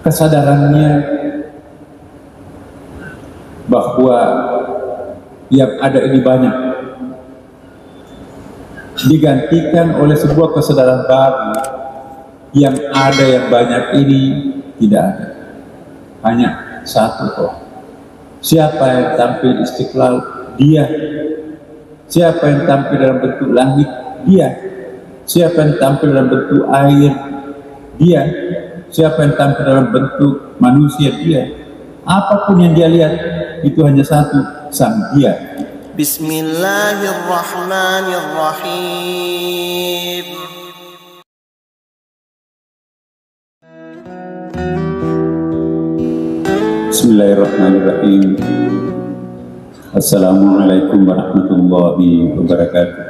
kesadarannya bahwa yang ada ini banyak digantikan oleh sebuah kesadaran baru, yang ada yang banyak ini tidak ada, hanya satu kok. Siapa yang tampil istiqlal? Dia. Siapa yang tampil dalam bentuk langit? Dia. Siapa yang tampil dalam bentuk air? Dia. Siapa yang tampil dalam bentuk manusia? Dia. Apapun yang dia lihat itu hanya satu, sang Dia. Bismillahirrahmanirrahim. Bismillahirrahmanirrahim. Assalamualaikum warahmatullahi wabarakatuh.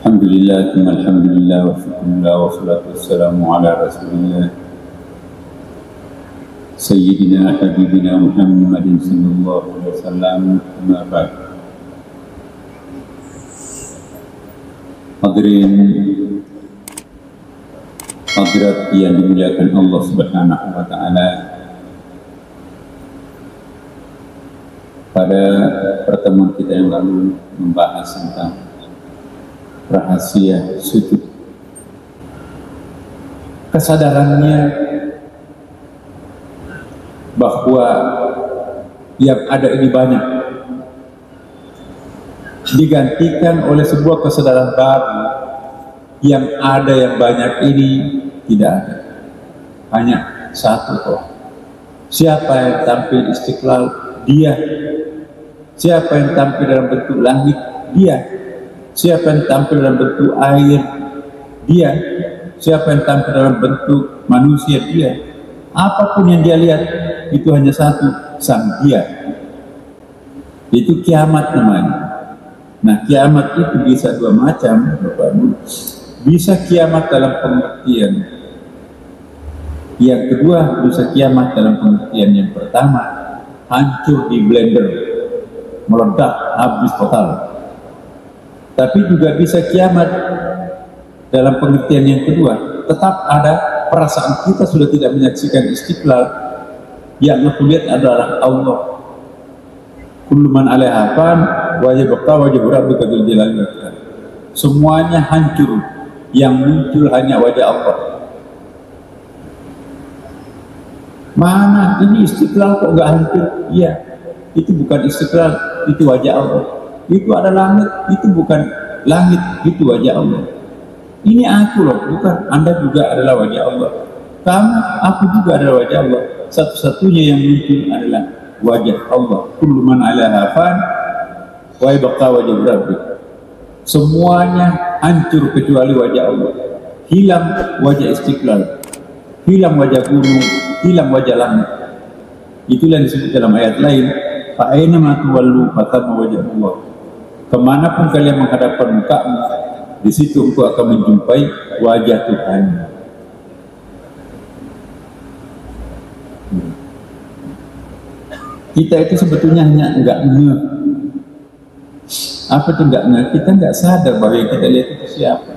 Alhamdulillah, alhamdulillah, wa syukurullah, wa salatu wassalamu ala rasulillah Sayyidina Habibina Muhammadin sallallahu alaihi wasallam. Amma ba'd. Hadirin hadirat yang dimuliakan Allah Subhanahu wa taala, pada pertemuan kita yang lalu membahas tentang rahasia sujud. Kesadarannya bahwa yang ada ini banyak digantikan oleh sebuah kesadaran baru, yang ada yang banyak ini tidak ada, hanya satu kok. Siapa yang tampil istiqlal? Dia. Siapa yang tampil dalam bentuk langit? Dia. Siapa yang tampil dalam bentuk air? Dia. Siapa yang tampil dalam bentuk manusia? Dia. Apapun yang dia lihat itu hanya satu, sang Dia. Itu kiamat namanya. Nah, kiamat itu bisa dua macam, Bapak Ibu. Bisa kiamat dalam pengertian yang kedua, bisa kiamat dalam pengertian yang pertama, hancur di blender, meledak, habis total. Tapi juga bisa kiamat dalam pengertian yang kedua, tetap ada perasaan kita sudah tidak menyaksikan istiqlal, yang aku lihat adalah Allah. Kullu man 'alaiha fan wa yabqa wajhu rabbika dzul jalali wal ikram. Semuanya hancur, yang muncul hanya wajah Allah. Mana ini istiqlal kok nggak hancur? Iya, itu bukan istiqlal, itu wajah Allah. Itu ada langit, itu bukan langit, itu wajah Allah. Ini aku loh, bukan Anda juga adalah wajah Allah. Kamu, aku juga adalah wajah Allah. Satu-satunya yang muncul adalah wajah Allah. Kullu man 'alaiha fan wa yabqa wajhu rabbik. Semuanya hancur kecuali wajah Allah. Hilang wajah istiqlal, hilang wajah gunung, hilang wajah langit. Itulah yang disebut dalam ayat lain, fa aina ma tuwallu fatamma wajh Allah. Kemanapun kalian menghadapkan mukamu, di situ engkau akan menjumpai wajah Tuhan. Kita itu sebetulnya hanya enggak ngeh. Apa itu enggak ngeh? Kita enggak sadar bahwa yang kita lihat itu siapa.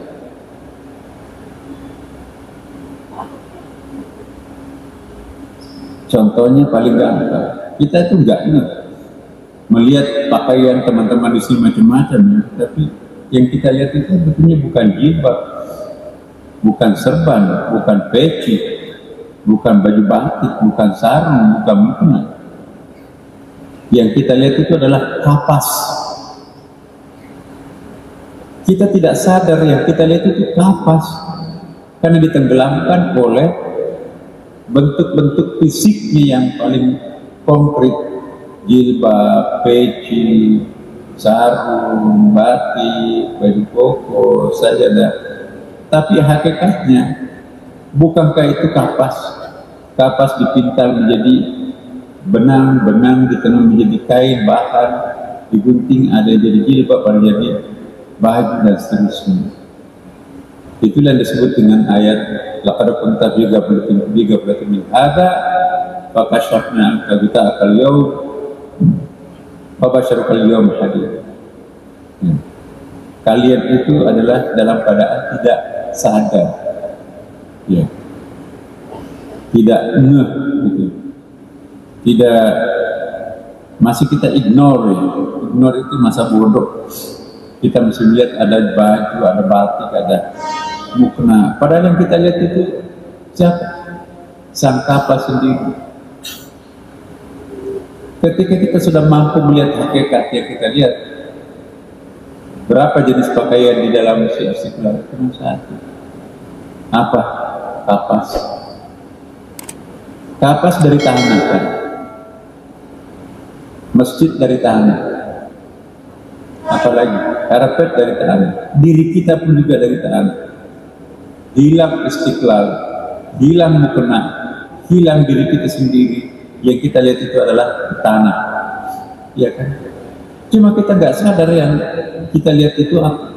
Contohnya paling gampang, kita itu enggak ngeh melihat pakaian teman-teman di sini macam-macam, ya. Tapi yang kita lihat itu sebetulnya bukan jilbab, bukan serban, bukan peci, bukan baju batik, bukan sarung, bukan mukena. Yang kita lihat itu adalah kapas. Kita tidak sadar yang kita lihat itu kapas, karena ditenggelamkan oleh bentuk-bentuk fisiknya yang paling konkret, jilbab, peci, sarung, batik, baju koko, sajadah. Tapi hakikatnya, bukankah itu kapas? Kapas dipintal menjadi benang, benang ditenun menjadi kain, bahan digunting, ada jadi jilbab, ada jadi baju, dan seterusnya. Itulah yang disebut dengan ayat laqad kunta fi ghaflatin min hadza fakashafna anka ghita'akal yawm fabasharukal yawma hadid. Kalian itu adalah dalam keadaan tidak sadar, ya, tidak ngeh, gitu. Tidak, masih kita ignore, ya. Ignore itu masa bodoh. Kita mesti lihat ada baju, ada batik, ada mukena. Padahal yang kita lihat itu siapa? Sang kapas sendiri. Ketika kita sudah mampu melihat hakikat yang kita lihat, berapa jenis pakaian di dalam Masjid Istiqlal? Cuma satu. Apa? Kapas. Kapas dari tanah, kan? Masjid dari tanah. Apalagi karpet dari tanah. Diri kita pun juga dari tanah. Hilang Istiqlal, hilang mukena, hilang diri kita sendiri. Yang kita lihat itu adalah tanah, ya kan? Cuma kita nggak sadar yang kita lihat itu apa.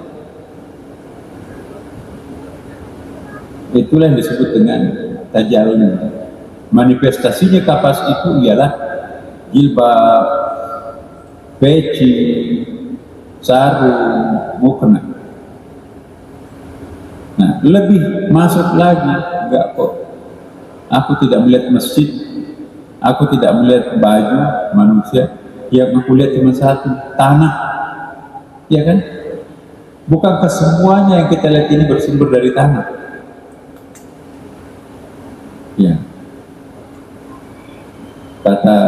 Itulah yang disebut dengan tajalli. Manifestasinya kapas itu ialah jilbab, peci, sarung, mukena. Nah, lebih masuk lagi, enggak kok. Aku tidak melihat masjid, aku tidak melihat baju manusia, yang aku lihat cuma satu, tanah, ya kan? Bukankah semuanya yang kita lihat ini bersumber dari tanah? Ya, kata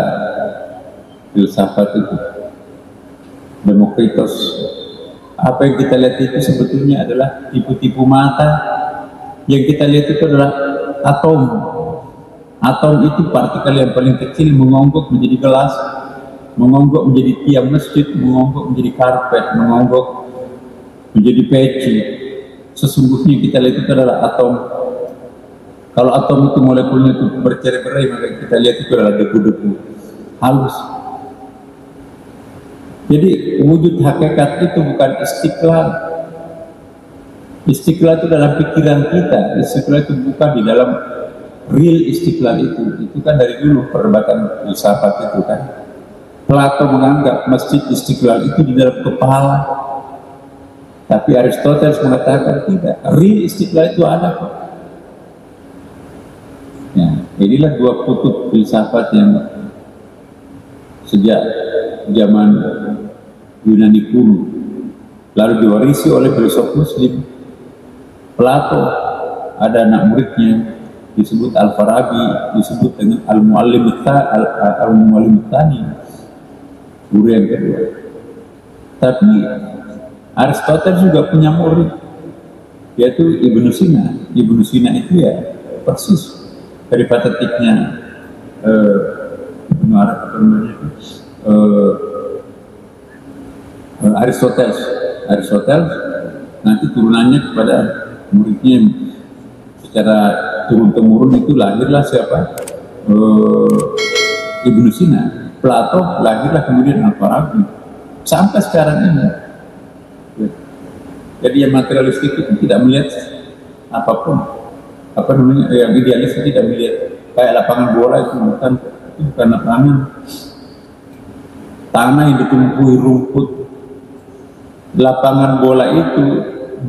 filsafat itu, Demokritos, apa yang kita lihat itu sebetulnya adalah tipu-tipu mata. Yang kita lihat itu adalah atom. Atom itu partikel yang paling kecil mengonggok menjadi gelas, mengonggok menjadi tiang masjid, mengonggok menjadi karpet, mengonggok menjadi peci. Sesungguhnya kita lihat itu adalah atom. Kalau atom itu molekulnya itu bercerai-berai, maka kita lihat itu adalah debu-debu halus. Jadi wujud hakikat itu bukan Istiqlal. Istiqlal itu dalam pikiran kita. Istiqlal itu bukan di dalam real Istiqlal itu. Itu kan dari dulu perdebatan filsafat itu kan. Plato menganggap masjid Istiqlal itu di dalam kepala. Tapi Aristoteles mengatakan tidak. Real Istiqlal itu ada kok. Ya, inilah dua kutub filsafat yang sejak zaman Yunani kuno lalu diwarisi oleh filsuf Muslim. Plato ada anak muridnya disebut Al-Farabi, disebut dengan Al-Muallim Tsani, guru yang kedua. Tapi Aristoteles juga punya murid, yaitu Ibnu Sina. Ibnu Sina itu ya persis dari patetiknya Aristoteles. Aristoteles nanti turunannya kepada muridnya secara turun-temurun itu lahirlah siapa? Ibnu Sina. Plato lahirlah kemudian Al-Farabi sampai sekarang ini. Jadi yang materialistik itu tidak melihat apapun, apa namanya, yang idealis itu tidak melihat kayak lapangan bola itu bukan lapangan, tanah yang ditumpuhi rumput. Lapangan bola itu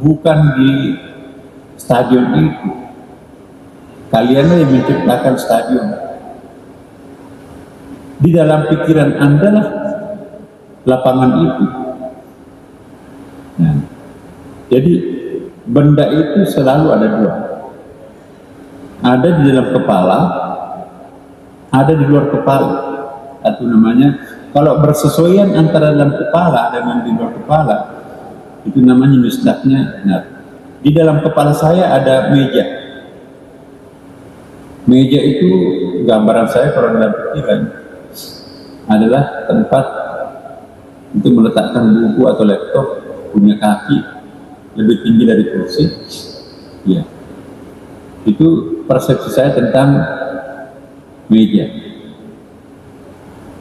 bukan di stadion itu. Kalianlah yang menciptakan stadion. Di dalam pikiran Anda lah lapangan itu. Nah, jadi benda itu selalu ada dua. Ada di dalam kepala, ada di luar kepala. Atau namanya, kalau bersesuaian antara dalam kepala dengan di luar kepala, itu namanya misdaknya. Nah, di dalam kepala saya ada meja. Meja itu gambaran saya kalau dalam pikiran adalah tempat untuk meletakkan buku atau laptop, punya kaki lebih tinggi dari kursi. Ya, itu persepsi saya tentang meja.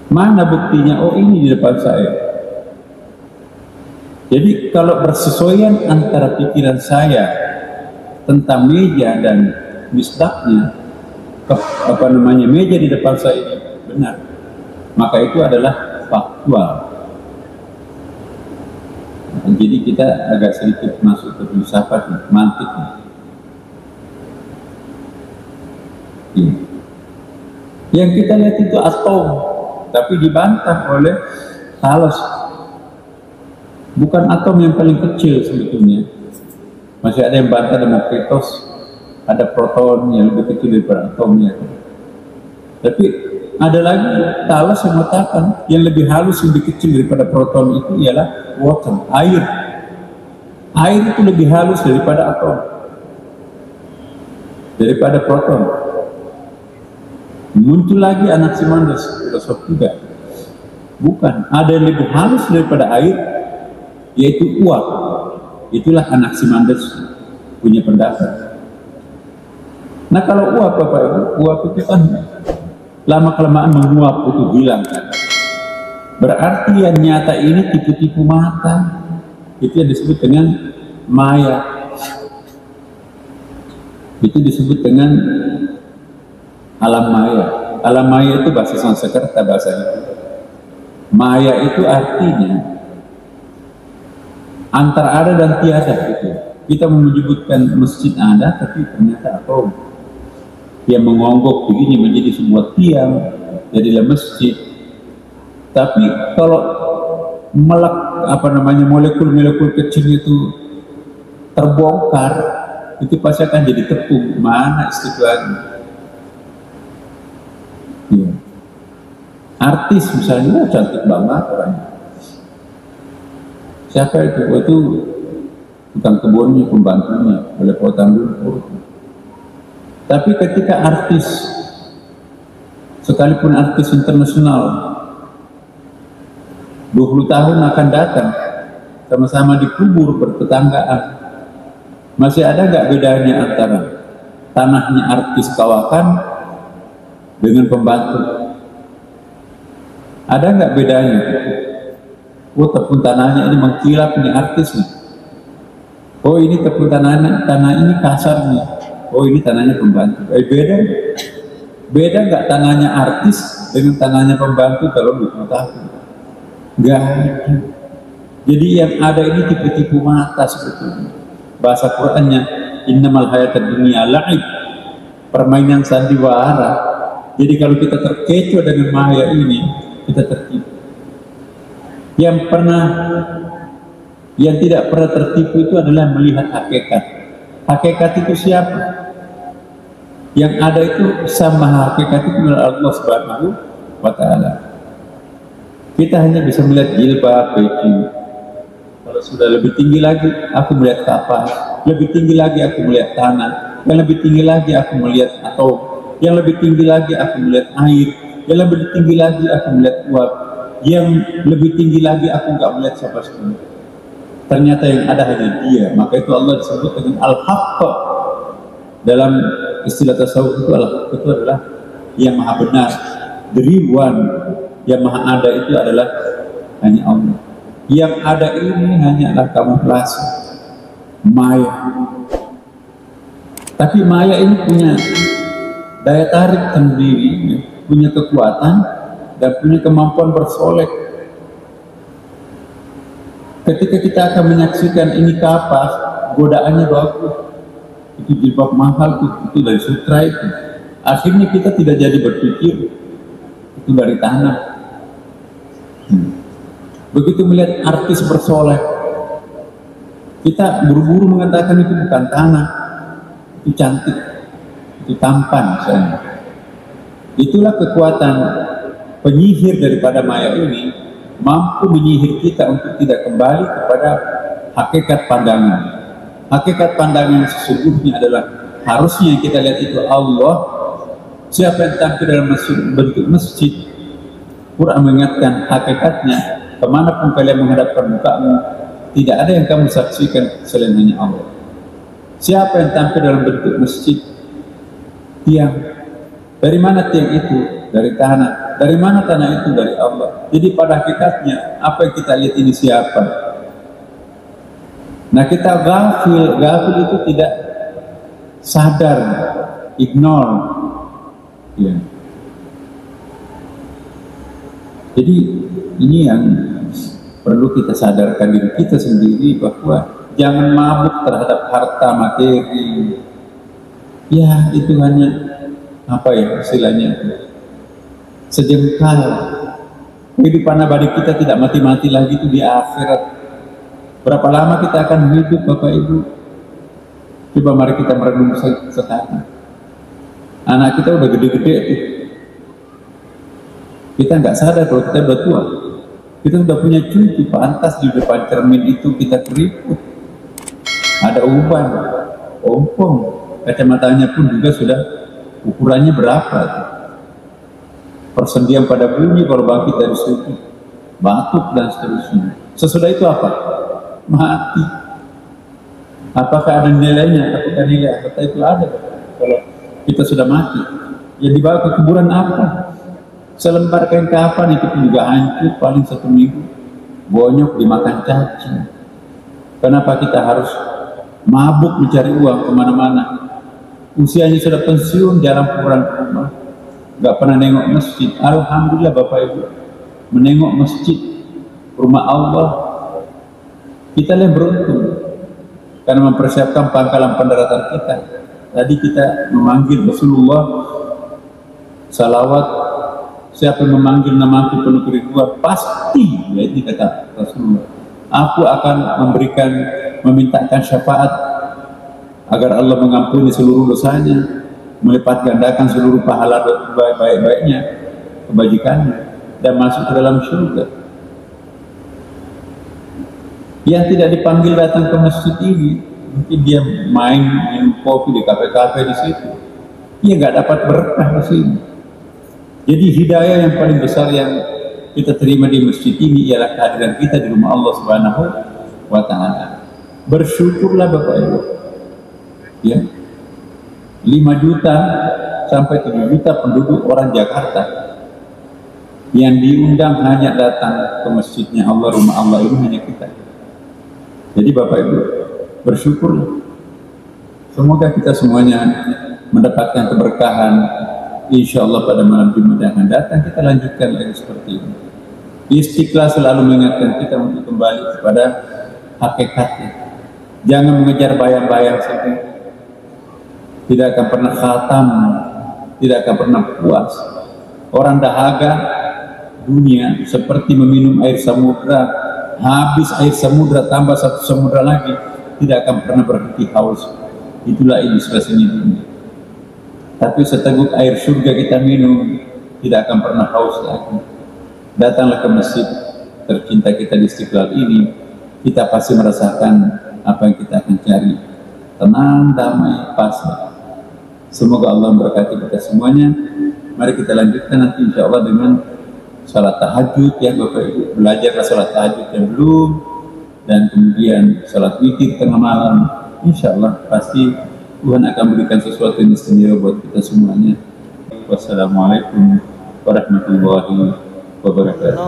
Mana buktinya? Oh, ini di depan saya. Jadi kalau bersesuaian antara pikiran saya tentang meja dan misdaknya, apa namanya, meja di depan saya ini benar, maka itu adalah faktual. Jadi kita agak sedikit masuk ke filsafat, mantik. Ya. Yang kita lihat itu atom, tapi dibantah oleh Thales. Bukan atom yang paling kecil sebetulnya. Masih ada yang bantah Demokritos, ada proton yang lebih kecil daripada atomnya. Tapi ada lagi Thales yang mengatakan yang lebih halus, lebih kecil daripada proton itu ialah water, air. Air itu lebih halus daripada atom, daripada proton. Muncul lagi Anaximenes, filosof juga. Bukan, ada yang lebih halus daripada air, yaitu uap. Itulah Anaximenes punya pendapat. Nah kalau uap Bapak Ibu, uap itu kan lama-kelamaan menguap, itu hilang kan. Berarti yang nyata ini tipu-tipu mata. Itu yang disebut dengan maya. Itu disebut dengan alam maya. Alam maya itu bahasa Sanskerta, bahasa itu. Maya itu artinya antara ada dan tiada gitu. Kita menyebutkan masjid ada, tapi ternyata atom yang mengonggok begini menjadi sebuah tiang, jadilah masjid. Tapi kalau molekul-molekul kecil itu terbongkar, itu pasti akan jadi tepung. Mana istiqlalnya? Ya. Artis misalnya cantik banget orangnya. Siapa itu? Itu tukang kebunnya, pembantunya, boleh potong dulu. Tapi ketika artis, sekalipun artis internasional, 20 tahun akan datang, sama-sama dikubur bertetanggaan, masih ada nggak bedanya antara tanahnya artis Kawakan dengan pembantu? Ada nggak bedanya? Oh, tepung tanahnya ini mengkilap, ini artis nih. Oh, ini tepung tanah ini kasar nih. Oh, ini tanahnya pembantu. Beda nggak tanahnya artis dengan tanahnya pembantu kalau 20 tahun? Nggak ada. Jadi yang ada ini tipu-tipu mata sebetulnya. Bahasa Qur'annya innamal hayatad dunya la'ib, permainan sandiwara. Jadi kalau kita terkecoh dengan maya ini, kita tertipu. Yang tidak pernah tertipu itu adalah melihat hakikat. Hakikat itu siapa? Yang ada itu sama hakikat itu adalah Allah Subhanahu wa Ta'ala. Kita hanya bisa melihat jilbab, peci. Kalau sudah lebih tinggi lagi, aku melihat kapal. Lebih tinggi lagi aku melihat tanah. Yang lebih tinggi lagi aku melihat atom. Yang lebih tinggi lagi aku melihat air. Yang lebih tinggi lagi aku melihat uap. Yang lebih tinggi lagi aku nggak melihat siapa sekali. Ternyata yang ada hanya Dia. Maka itu Allah disebut dengan Al-Haqq. Dalam istilah tasawuf itu adalah yang maha benar. The real one. Yang maha ada itu adalah hanya Allah. Yang ada ini hanyalah kamuflase, maya. Tapi maya ini punya daya tarik sendiri, punya kekuatan dan punya kemampuan bersolek. Ketika kita akan menyaksikan ini kapas, godaannya bagus, itu jilbab mahal tuh, itu dari sutra itu. Akhirnya kita tidak jadi berpikir itu dari tanah. Begitu melihat artis bersolek, kita buru-buru mengatakan itu bukan tanah, itu cantik, itu tampan misalnya. Itulah kekuatan penyihir daripada maya ini, mampu menyihir kita untuk tidak kembali kepada hakikat pandangan. Hakikat pandangan sesungguhnya adalah harusnya yang kita lihat itu Allah. Siapa yang tampil dalam bentuk masjid, Quran mengingatkan hakikatnya, kemanapun kalian menghadapkan mukamu, tidak ada yang kamu saksikan selain hanya Allah. Siapa yang tampil dalam bentuk masjid? Tiang. Dari mana tiang itu? Dari tanah. Dari mana tanah itu? Dari Allah. Jadi pada hakikatnya, apa yang kita lihat ini siapa? Nah, kita gafil itu tidak sadar, ignore. Ya. Jadi ini yang perlu kita sadarkan diri kita sendiri, bahwa jangan mabuk terhadap harta materi. Ya, itu hanya apa ya istilahnya, sejengkal. Kehidupan abadi kita tidak mati-mati lagi itu di akhirat. Berapa lama kita akan hidup Bapak Ibu? Coba mari kita merenung sekarang. Anak kita udah gede-gede tuh. Kita nggak sadar kalau kita udah tua. Kita udah punya cucu, pantas di depan cermin itu kita keriput. Ada uban, ompong, kacamatanya pun juga sudah ukurannya berapa tuh. Persendian pada bunyi kalau bangkit dari sujud, batuk dan seterusnya. Sesudah itu apa? Mati. Apakah ada nilainya? Apakah nilai harta itu ada? Kalau kita sudah mati, yang dibawa ke kuburan apa? Selembar kain kafan itu pun juga hancur paling 1 minggu, bonyok dimakan cacing. Kenapa kita harus mabuk mencari uang kemana-mana? Usianya sudah pensiun, jarang pulang ke rumah, nggak pernah nengok masjid. Alhamdulillah Bapak Ibu, menengok masjid, rumah Allah, kita yang beruntung karena mempersiapkan pangkalan pendaratan kita. Tadi kita memanggil Rasulullah, salawat, siapa yang memanggil namaku penuh kerinduan, pasti, ya ini kata Rasulullah, aku akan memintakan syafaat agar Allah mengampuni seluruh dosanya, melipat gandakan seluruh pahala baik-baiknya, kebajikannya, dan masuk ke dalam surga. Yang tidak dipanggil datang ke masjid ini, mungkin dia main minum kopi di kafe-kafe di situ, dia nggak dapat berkah di sini. Jadi hidayah yang paling besar yang kita terima di masjid ini ialah kehadiran kita di rumah Allah Subhanahu wa Ta'ala. Bersyukurlah Bapak Ibu, ya, 5 juta sampai 7 juta penduduk orang Jakarta yang diundang hanya datang ke masjidnya Allah, rumah Allah ini hanya kita. Jadi Bapak Ibu, bersyukurlah. Semoga kita semuanya mendapatkan keberkahan. Insya Allah pada malam Jumat yang akan datang kita lanjutkan lagi seperti ini. Istiqlal selalu mengingatkan kita untuk kembali kepada hakikatnya. Jangan mengejar bayang-bayang saja. Tidak akan pernah khatam, tidak akan pernah puas. Orang dahaga dunia seperti meminum air samudra, habis air samudra tambah 1 samudra lagi, tidak akan pernah berhenti haus. Itulah ilustrasinya dunia. Tapi seteguk air surga kita minum, tidak akan pernah haus lagi. Datanglah ke masjid tercinta kita di Istiqlal ini, kita pasti merasakan apa yang kita akan cari. Tenang, damai, pasrah. Semoga Allah memberkati kita semuanya. Mari kita lanjutkan nanti insya Allah dengan salat tahajud ya Bapak Ibu. Belajarlah salat tahajud yang belum, dan kemudian salat witir tengah malam. Insya Allah pasti Tuhan akan berikan sesuatu yang istimewa buat kita semuanya. Wassalamualaikum warahmatullahi wabarakatuh.